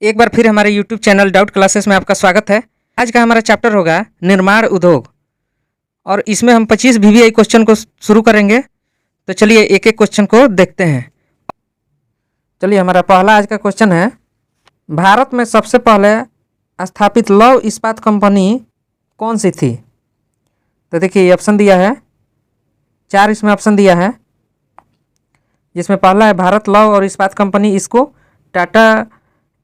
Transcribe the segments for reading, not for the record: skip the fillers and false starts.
एक बार फिर हमारे YouTube चैनल डाउट क्लासेस में आपका स्वागत है। आज का हमारा चैप्टर होगा निर्माण उद्योग और इसमें हम 25 VVI क्वेश्चन को शुरू करेंगे। तो चलिए एक एक क्वेश्चन को देखते हैं। चलिए हमारा पहला आज का क्वेश्चन है, भारत में सबसे पहले स्थापित लौह इस्पात कंपनी कौन सी थी? तो देखिए ये ऑप्शन दिया है, 4 इसमें ऑप्शन दिया है, जिसमें पहला है भारत लौह और इस्पात कंपनी इसको, टाटा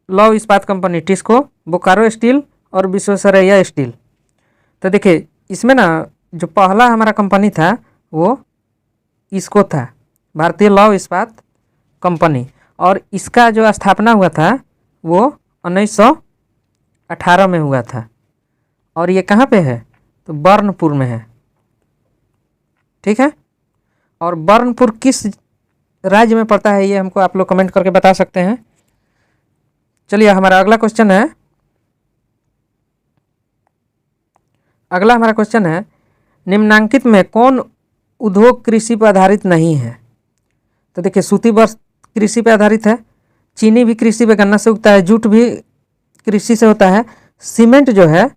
लौह इस्पात कंपनी टिस्को, बोकारो स्टील और विश्वेश्वरैया स्टील। तो देखिए इसमें ना जो पहला हमारा कंपनी था वो इसको था, भारतीय लौह इस्पात कंपनी, और इसका जो स्थापना हुआ था वो 1918 में हुआ था। और ये कहाँ पे है? तो बर्नपुर में है, ठीक है। और बर्नपुर किस राज्य में पड़ता है ये हमको आप लोग कमेंट करके बता सकते हैं। चलिए हमारा अगला क्वेश्चन है, निम्नांकित में कौन उद्योग कृषि पर आधारित नहीं है? तो देखिए सूती वस्त्र कृषि पर आधारित है, चीनी भी कृषि पे गन्ना से उगता है, जूट भी कृषि से होता है, सीमेंट जो है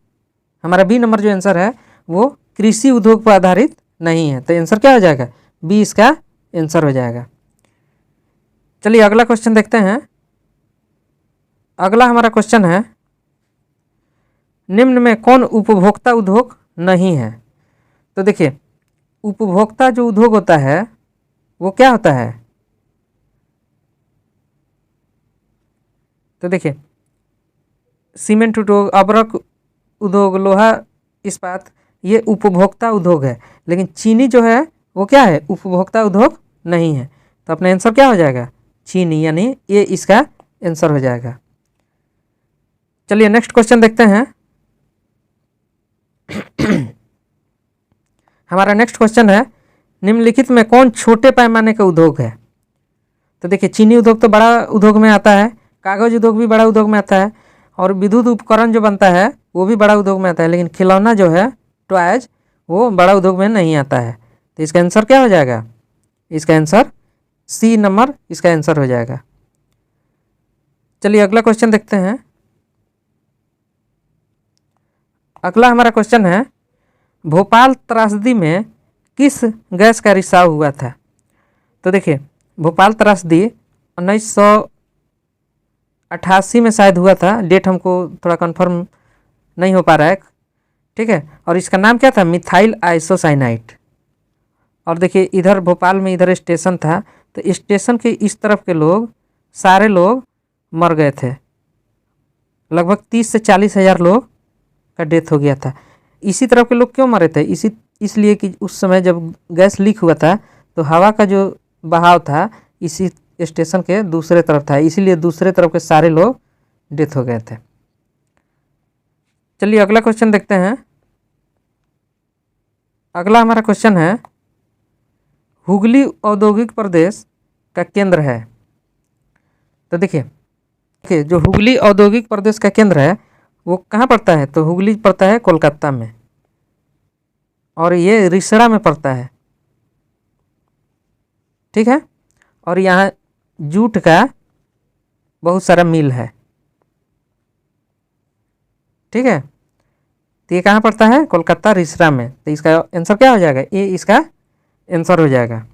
हमारा बी नंबर जो आंसर है वो कृषि उद्योग पर आधारित नहीं है। तो आंसर क्या हो जाएगा? बी इसका आंसर हो जाएगा। चलिए अगला क्वेश्चन देखते हैं। अगला हमारा क्वेश्चन है, निम्न में कौन उपभोक्ता उद्योग नहीं है? तो देखिए उपभोक्ता जो उद्योग होता है वो क्या होता है? तो देखिए सीमेंट उद्योग, अबरक उद्योग, लोहा इस्पात, ये उपभोक्ता उद्योग है, लेकिन चीनी जो है वो क्या है? उपभोक्ता उद्योग नहीं है। तो अपना आंसर क्या हो जाएगा? चीनी, यानी ये इसका आंसर हो जाएगा। चलिए नेक्स्ट क्वेश्चन देखते हैं। हमारा नेक्स्ट क्वेश्चन है, निम्नलिखित में कौन छोटे पैमाने का उद्योग है? तो देखिए चीनी उद्योग तो बड़ा उद्योग में आता है, कागज उद्योग भी बड़ा उद्योग में आता है, और विद्युत उपकरण जो बनता है वो भी बड़ा उद्योग में आता है, लेकिन खिलौना जो है टॉयज वो बड़ा उद्योग में नहीं आता है। तो इसका आंसर क्या हो जाएगा? इसका आंसर सी नंबर इसका आंसर हो जाएगा। चलिए अगला क्वेश्चन देखते हैं। अगला हमारा क्वेश्चन है, भोपाल त्रासदी में किस गैस का रिसाव हुआ था? तो देखिए भोपाल त्रासदी 1988 में शायद हुआ था, डेट हमको थोड़ा कंफर्म नहीं हो पा रहा है, ठीक है। और इसका नाम क्या था? Methyl isocyanide. और देखिए इधर भोपाल में इधर स्टेशन था, तो स्टेशन के इस तरफ के लोग सारे लोग मर गए थे, लगभग 30 से 40 हज़ार लोग का डेथ हो गया था। इसी तरफ के लोग क्यों मरे थे? इसलिए कि उस समय जब गैस लीक हुआ था तो हवा का जो बहाव था इसी स्टेशन के दूसरे तरफ था, इसीलिए दूसरे तरफ के सारे लोग डेथ हो गए थे। चलिए अगला क्वेश्चन देखते हैं। अगला हमारा क्वेश्चन है, हुगली औद्योगिक प्रदेश का केंद्र है। तो देखिए जो हुगली औद्योगिक प्रदेश का केंद्र है वो कहाँ पड़ता है? तो हुगली पड़ता है कोलकाता में, और ये रिसड़ा में पड़ता है, ठीक है। और यहाँ जूट का बहुत सारा मिल है, ठीक है। तो ये कहाँ पड़ता है? कोलकाता रिसड़ा में। तो इसका आंसर क्या हो जाएगा? ये इसका आंसर हो जाएगा।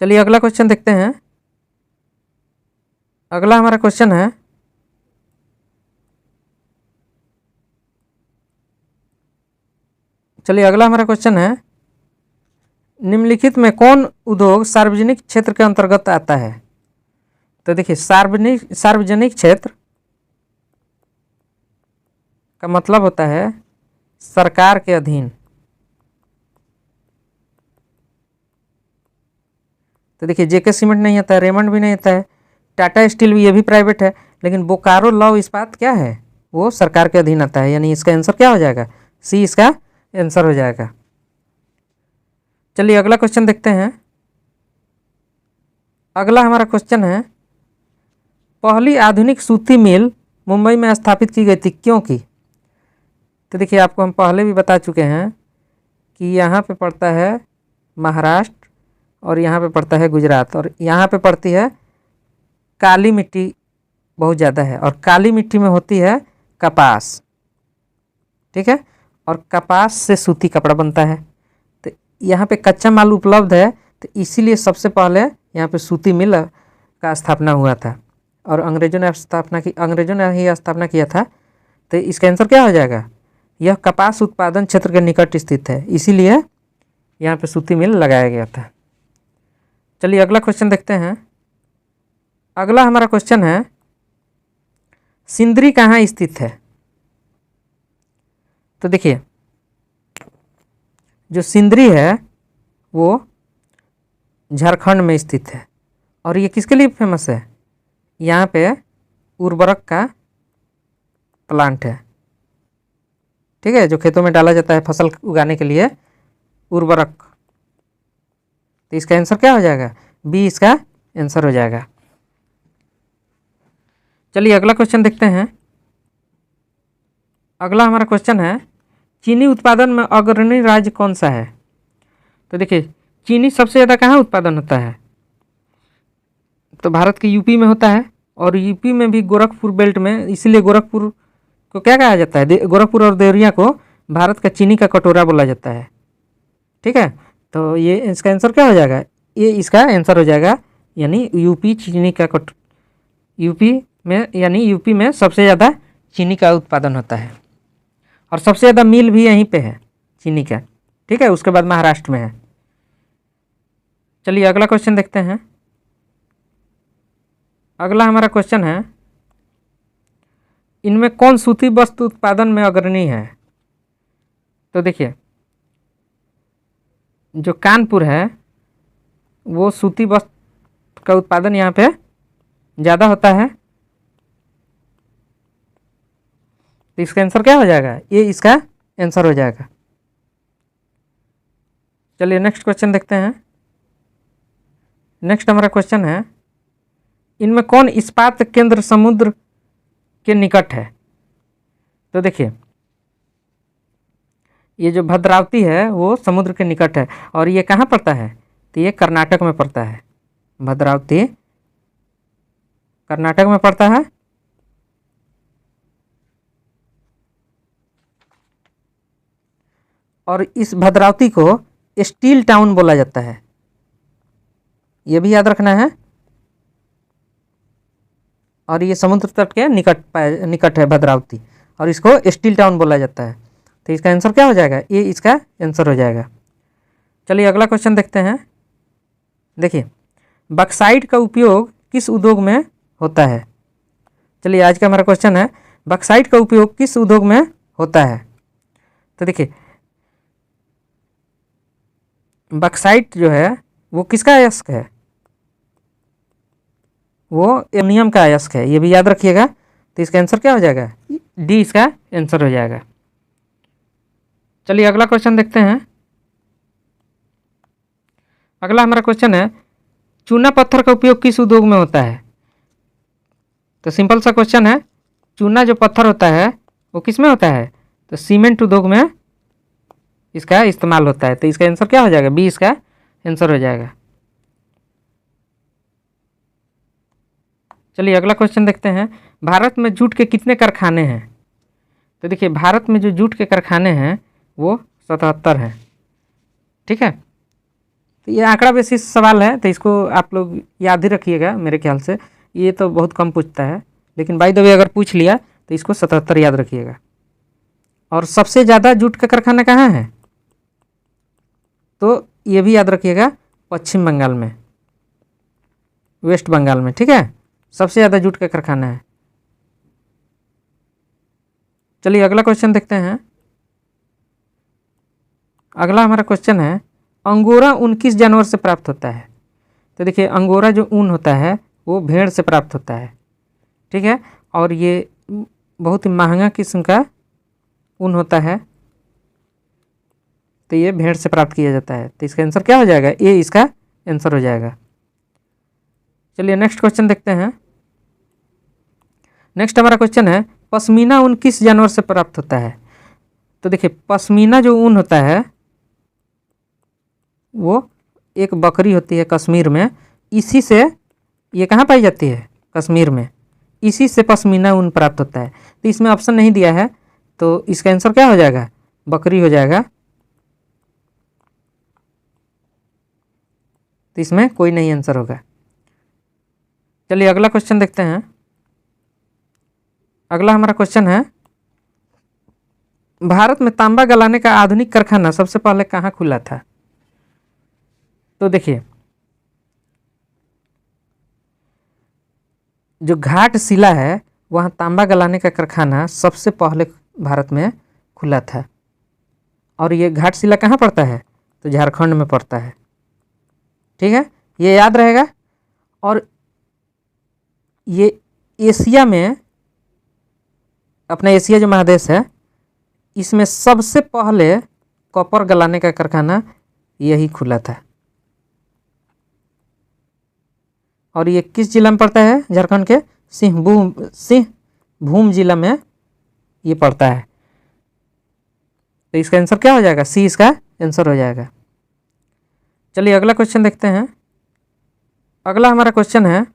चलिए अगला क्वेश्चन देखते हैं। अगला हमारा क्वेश्चन है, निम्नलिखित में कौन उद्योग सार्वजनिक क्षेत्र के अंतर्गत आता है? तो देखिए सार्वजनिक क्षेत्र का मतलब होता है सरकार के अधीन। तो देखिए जेके सीमेंट नहीं आता है, रेमंड भी नहीं आता है, टाटा स्टील भी, ये भी प्राइवेट है, लेकिन बोकारो लौह इस्पात क्या है? वो सरकार के अधीन आता है, यानी इसका आंसर क्या हो जाएगा? सी इसका आंसर हो जाएगा। चलिए अगला क्वेश्चन देखते हैं। अगला हमारा क्वेश्चन है, पहली आधुनिक सूती मिल मुंबई में स्थापित की गई थी, क्यों की? तो देखिए आपको हम पहले भी बता चुके हैं कि यहाँ पे पड़ता है महाराष्ट्र और यहाँ पे पड़ता है गुजरात, और यहाँ पे पड़ती है काली मिट्टी बहुत ज़्यादा है, और काली मिट्टी में होती है कपास, ठीक है, और कपास से सूती कपड़ा बनता है। तो यहाँ पे कच्चा माल उपलब्ध है, तो इसीलिए सबसे पहले यहाँ पे सूती मिल का स्थापना हुआ था, और अंग्रेजों ने ही स्थापना किया था। तो इसका आंसर क्या हो जाएगा? यह कपास उत्पादन क्षेत्र के निकट स्थित है, इसीलिए यहाँ पे सूती मिल लगाया गया था। चलिए अगला क्वेश्चन देखते हैं। अगला हमारा क्वेश्चन है, सिंदरी कहाँ स्थित है? तो देखिए, जो सिंदरी है वो झारखंड में स्थित है, और ये किसके लिए फेमस है? यहाँ पे उर्वरक का प्लांट है, ठीक है, जो खेतों में डाला जाता है फसल उगाने के लिए, उर्वरक। तो इसका आंसर क्या हो जाएगा? बी इसका आंसर हो जाएगा। चलिए अगला क्वेश्चन देखते हैं। अगला हमारा क्वेश्चन है, चीनी उत्पादन में अग्रणी राज्य कौन सा है? तो देखिए, चीनी सबसे ज़्यादा कहाँ उत्पादन होता है? तो भारत के यूपी में होता है, और यूपी में भी गोरखपुर बेल्ट में, इसीलिए गोरखपुर को क्या कहा जाता है? गोरखपुर और देवरिया को भारत का चीनी का कटोरा बोला जाता है, ठीक है। तो ये इसका आंसर क्या हो जाएगा? ये इसका आंसर हो जाएगा, यानी यूपी चीनी का यूपी में सबसे ज़्यादा चीनी का उत्पादन होता है, और सबसे ज़्यादा मिल भी यहीं पे है चीनी का, ठीक है। उसके बाद महाराष्ट्र में है। चलिए अगला क्वेश्चन देखते हैं। अगला हमारा क्वेश्चन है, इनमें कौन सूती वस्त्र उत्पादन में अग्रणी है? तो देखिए, जो कानपुर है वो सूती वस्त्र का उत्पादन यहाँ पे ज़्यादा होता है। तो इसका आंसर क्या हो जाएगा? ये इसका आंसर हो जाएगा। चलिए नेक्स्ट क्वेश्चन देखते हैं। नेक्स्ट हमारा क्वेश्चन है, इनमें कौन इस्पात केंद्र समुद्र के निकट है? तो देखिए, ये जो भद्रावती है वो समुद्र के निकट है, और ये कहाँ पड़ता है? तो ये कर्नाटक में पड़ता है। भद्रावती कर्नाटक में पड़ता है, और इस भद्रावती को स्टील टाउन बोला जाता है, ये भी याद रखना है। और ये समुद्र तट के निकट है भद्रावती, और इसको स्टील टाउन बोला जाता है। तो इसका आंसर क्या हो जाएगा? ये इसका आंसर हो जाएगा। चलिए अगला क्वेश्चन देखते हैं। देखिए, बक्साइट का उपयोग किस उद्योग में होता है? चलिए आज का हमारा क्वेश्चन है, बक्साइट का उपयोग किस उद्योग में होता है? तो देखिए, बक्साइट जो है वो किसका अयस्क है? वो एल्युमिनियम का अयस्क है, ये भी याद रखिएगा। तो इसका आंसर क्या हो जाएगा? डी इसका आंसर हो जाएगा। चलिए अगला क्वेश्चन देखते हैं। अगला हमारा क्वेश्चन है, चूना पत्थर का उपयोग किस उद्योग में होता है? तो सिंपल सा क्वेश्चन है, चूना जो पत्थर होता है वो किस में होता है? तो सीमेंट उद्योग में इसका इस्तेमाल होता है। तो इसका आंसर क्या हो जाएगा? बी इसका आंसर हो जाएगा। चलिए अगला क्वेश्चन देखते हैं। भारत में जूट के कितने कारखाने हैं? तो देखिए, भारत में जो जूट के कारखाने हैं वो 77 हैं, ठीक है। तो ये आंकड़ा बेसिस सवाल है, तो इसको आप लोग याद ही रखिएगा। मेरे ख्याल से ये तो बहुत कम पूछता है, लेकिन बाय द वे अगर पूछ लिया तो इसको 77 याद रखिएगा। और सबसे ज़्यादा जूट का कारखाना कहाँ है? तो ये भी याद रखिएगा, पश्चिम बंगाल में, वेस्ट बंगाल में, ठीक है, सबसे ज़्यादा जूट का कारखाना है। चलिए अगला क्वेश्चन देखते हैं। अगला हमारा क्वेश्चन है, अंगोरा ऊन किस जानवर से प्राप्त होता है? तो देखिए, अंगोरा जो ऊन होता है वो भेड़ से प्राप्त होता है, ठीक है, और ये बहुत ही महंगा किस्म का ऊन होता है। तो ये भेड़ से प्राप्त किया जाता है। तो इसका आंसर क्या हो जाएगा? ये इसका आंसर हो जाएगा। चलिए नेक्स्ट क्वेश्चन देखते हैं। नेक्स्ट हमारा क्वेश्चन है, पश्मीना ऊन किस जानवर से प्राप्त होता है? तो देखिए, पश्मीना जो ऊन होता है वो एक बकरी होती है कश्मीर में, इसी से ये कहाँ पाई जाती है? कश्मीर में, इसी से पश्मीना ऊन प्राप्त होता है। तो इसमें ऑप्शन नहीं दिया है, तो इसका आंसर क्या हो जाएगा? बकरी हो जाएगा। तो इसमें कोई नहीं आंसर होगा। चलिए अगला क्वेश्चन देखते हैं। अगला हमारा क्वेश्चन है, भारत में तांबा गलाने का आधुनिक कारखाना सबसे पहले कहाँ खुला था? तो देखिए, जो घाटशिला है वहाँ तांबा गलाने का कारखाना सबसे पहले भारत में खुला था। और ये घाटशिला कहाँ पड़ता है? तो झारखंड में पड़ता है। ठीक है, ये याद रहेगा। और ये एशिया में, अपना एशिया जो महादेश है, इसमें सबसे पहले कॉपर गलाने का कारखाना यही खुला था। और ये किस जिला में पड़ता है? झारखंड के सिंहभूम जिला में ये पड़ता है। तो इसका आंसर क्या हो जाएगा? सी इसका आंसर हो जाएगा। चलिए अगला क्वेश्चन देखते हैं। अगला हमारा क्वेश्चन है,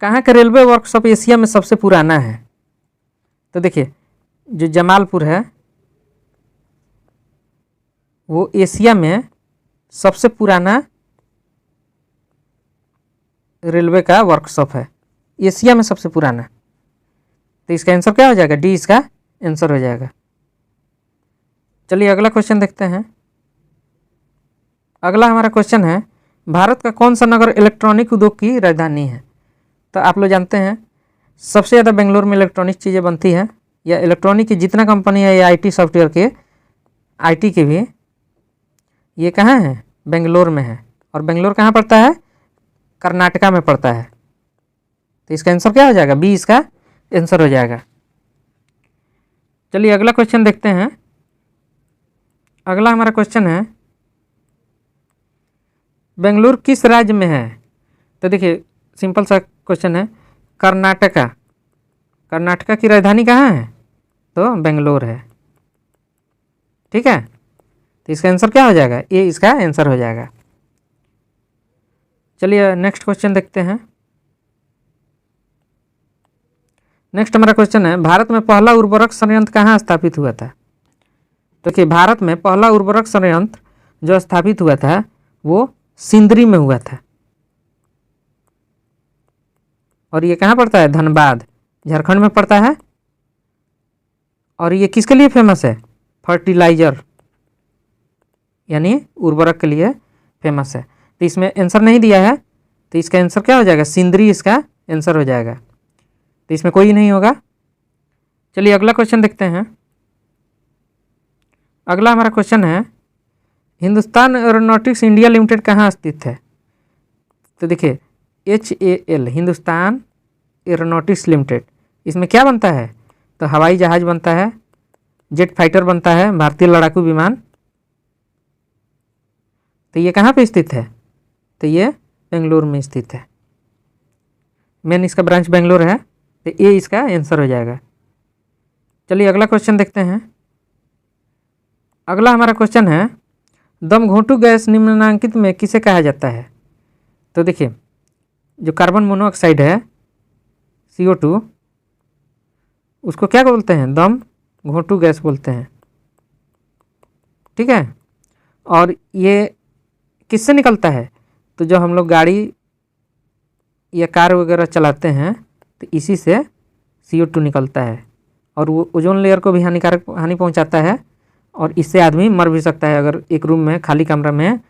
कहाँ का रेलवे वर्कशॉप एशिया में सबसे पुराना है? तो देखिए, जो जमालपुर है वो एशिया में सबसे पुराना रेलवे का वर्कशॉप है, एशिया में सबसे पुराना। तो इसका आंसर क्या हो जाएगा? डी इसका आंसर हो जाएगा। चलिए अगला क्वेश्चन देखते हैं। अगला हमारा क्वेश्चन है, भारत का कौन सा नगर इलेक्ट्रॉनिक उद्योग की राजधानी है? तो आप लोग जानते हैं सबसे ज़्यादा बेंगलोर में इलेक्ट्रॉनिक चीज़ें बनती हैं, या इलेक्ट्रॉनिक की जितना कंपनी है या आईटी सॉफ्टवेयर के, आईटी के भी, ये कहाँ है? बेंगलोर में है। और बेंगलोर कहाँ पड़ता है? कर्नाटका में पड़ता है। तो इसका आंसर क्या हो जाएगा? बी इसका आंसर हो जाएगा। चलिए अगला क्वेश्चन देखते हैं। अगला हमारा क्वेश्चन है, बेंगलुरु किस राज्य में है? तो देखिए सिंपल सा क्वेश्चन है, कर्नाटका। कर्नाटका की राजधानी कहाँ है? तो बेंगलोर है। ठीक है, तो इसका आंसर क्या हो जाएगा? ए इसका आंसर हो जाएगा। चलिए नेक्स्ट क्वेश्चन देखते हैं। नेक्स्ट हमारा क्वेश्चन है, भारत में पहला उर्वरक संयंत्र कहाँ स्थापित हुआ था? तो कि भारत में पहला उर्वरक संयंत्र जो स्थापित हुआ था वो सिंदरी में हुआ था। और ये कहाँ पड़ता है? धनबाद, झारखंड में पड़ता है। और ये किसके लिए फेमस है? फर्टिलाइजर यानी उर्वरक के लिए फेमस है। तो इसमें आंसर नहीं दिया है, तो इसका आंसर क्या हो जाएगा? सिंदरी इसका आंसर हो जाएगा। तो इसमें कोई नहीं होगा। चलिए अगला क्वेश्चन देखते हैं। अगला हमारा क्वेश्चन है, हिंदुस्तान एरोनॉटिक्स इंडिया लिमिटेड कहाँ स्थित है? तो देखिए HAL, हिंदुस्तान एरोनॉटिक्स लिमिटेड, इसमें क्या बनता है? तो हवाई जहाज़ बनता है, जेट फाइटर बनता है, भारतीय लड़ाकू विमान। तो ये कहाँ पे स्थित है? तो ये बेंगलुरु में स्थित है। मेन इसका ब्रांच बेंगलुरु है। तो ए इसका आंसर हो जाएगा। चलिए अगला क्वेश्चन देखते हैं। अगला हमारा क्वेश्चन है, दम घोंटू गैस निम्नलिखित में किसे कहा जाता है? तो देखिए, जो कार्बन मोनोऑक्साइड है CO2, उसको क्या बोलते हैं? दम घोंटू गैस बोलते हैं। ठीक है, और ये किससे निकलता है? तो जो हम लोग गाड़ी या कार वगैरह चलाते हैं तो इसी से CO2 निकलता है। और वो ओजोन लेयर को भी हानि पहुंचाता है। और इससे आदमी मर भी सकता है। अगर एक रूम में, खाली कमरा में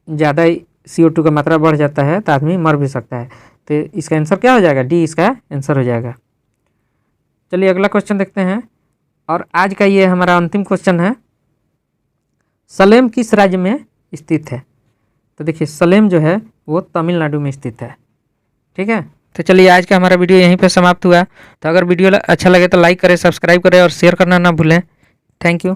ज़्यादा CO2 का मात्रा बढ़ जाता है तो आदमी मर भी सकता है। तो इसका आंसर क्या हो जाएगा? डी इसका आंसर हो जाएगा। चलिए अगला क्वेश्चन देखते हैं। और आज का ये हमारा अंतिम क्वेश्चन है, सलेम किस राज्य में स्थित है? तो देखिए सलेम जो है वो तमिलनाडु में स्थित है। ठीक है, तो चलिए आज का हमारा वीडियो यहीं पे समाप्त हुआ। तो अगर वीडियो अच्छा लगे तो लाइक करें, सब्सक्राइब करें और शेयर करना ना भूलें। Thank you.